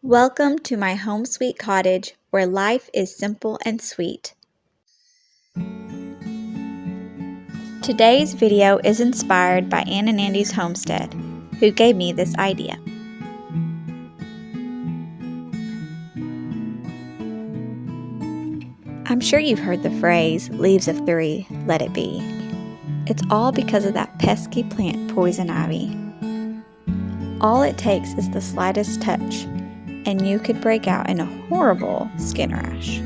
Welcome to my home sweet cottage where life is simple and sweet. Today's video is inspired by Ann and Andy's homestead, who gave me this idea. I'm sure you've heard the phrase, leaves of three, let it be. It's all because of that pesky plant, poison ivy. All it takes is the slightest touch, and you could break out in a horrible skin rash.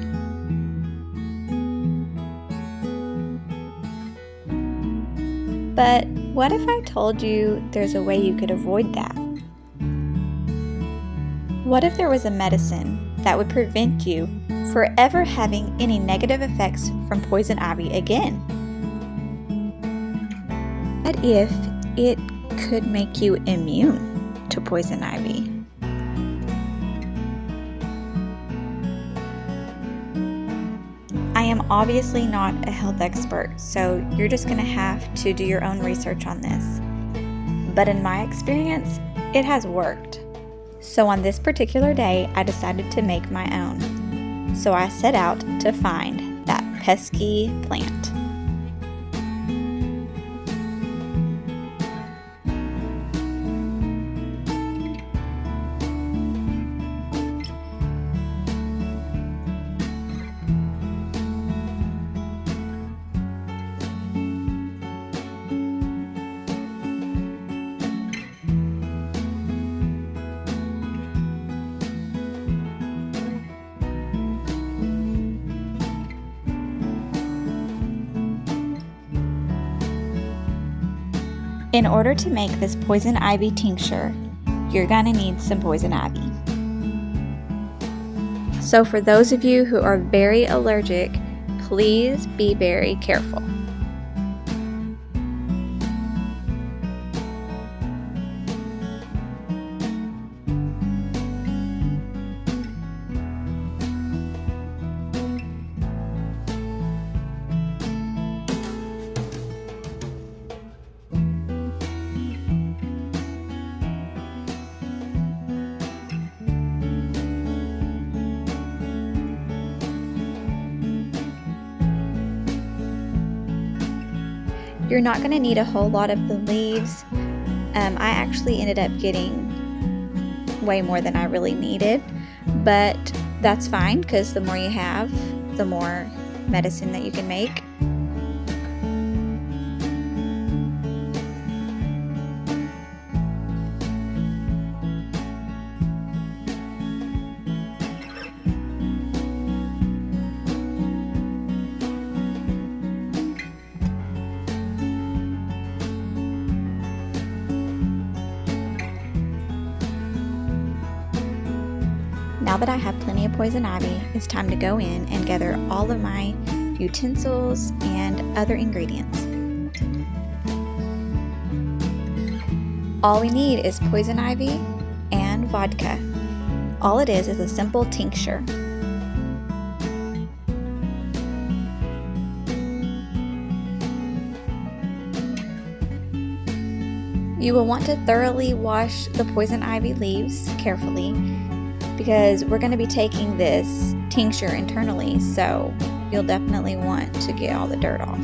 But what if I told you there's a way you could avoid that? What if there was a medicine that would prevent you from ever having any negative effects from poison ivy again? What if it could make you immune to poison ivy? I am obviously not a health expert, so you're just going to have to do your own research on this. But in my experience, it has worked. So on this particular day, I decided to make my own. So I set out to find that pesky plant. In order to make this poison ivy tincture, you're going to need some poison ivy. So for those of you who are very allergic, please be very careful. You're not going to need a whole lot of the leaves. I actually ended up getting way more than I really needed, but that's fine because the more you have, the more medicine that you can make. Now that I have plenty of poison ivy, it's time to go in and gather all of my utensils and other ingredients. All we need is poison ivy and vodka. All it is a simple tincture. You will want to thoroughly wash the poison ivy leaves carefully, because we're going to be taking this tincture internally, so you'll definitely want to get all the dirt off.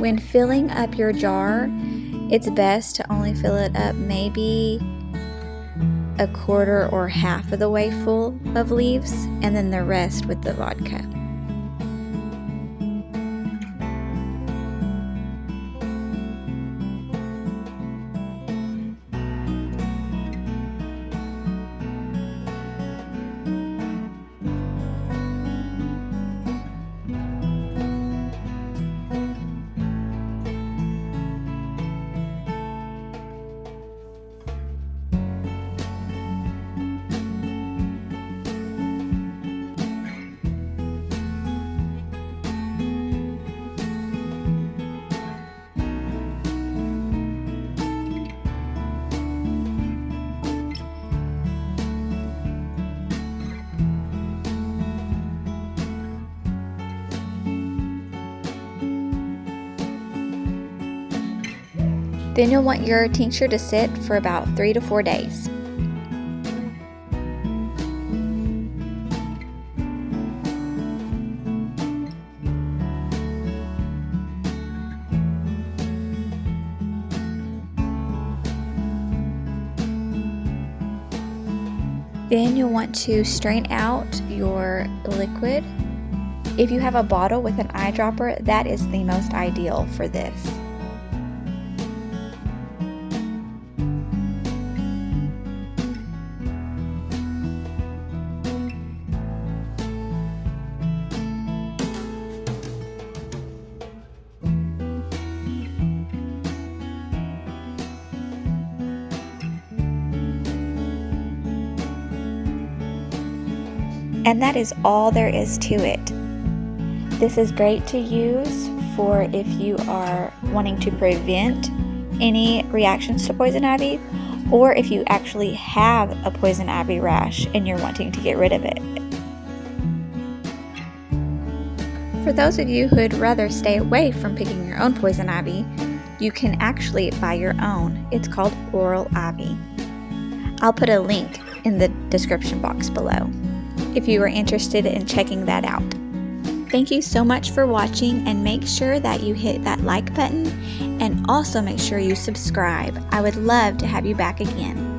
When filling up your jar, it's best to only fill it up maybe a quarter or half of the way full of leaves, and then the rest with the vodka. Then you'll want your tincture to sit for about 3 to 4 days. Then you'll want to strain out your liquid. If you have a bottle with an eyedropper, that is the most ideal for this. And that is all there is to it. This is great to use for if you are wanting to prevent any reactions to poison ivy, or if you actually have a poison ivy rash and you're wanting to get rid of it. For those of you who'd rather stay away from picking your own poison ivy, you can actually buy your own. It's called oral ivy. I'll put a link in the description box below if you are interested in checking that out. Thank you so much for watching, and make sure that you hit that like button and also make sure you subscribe. I would love to have you back again.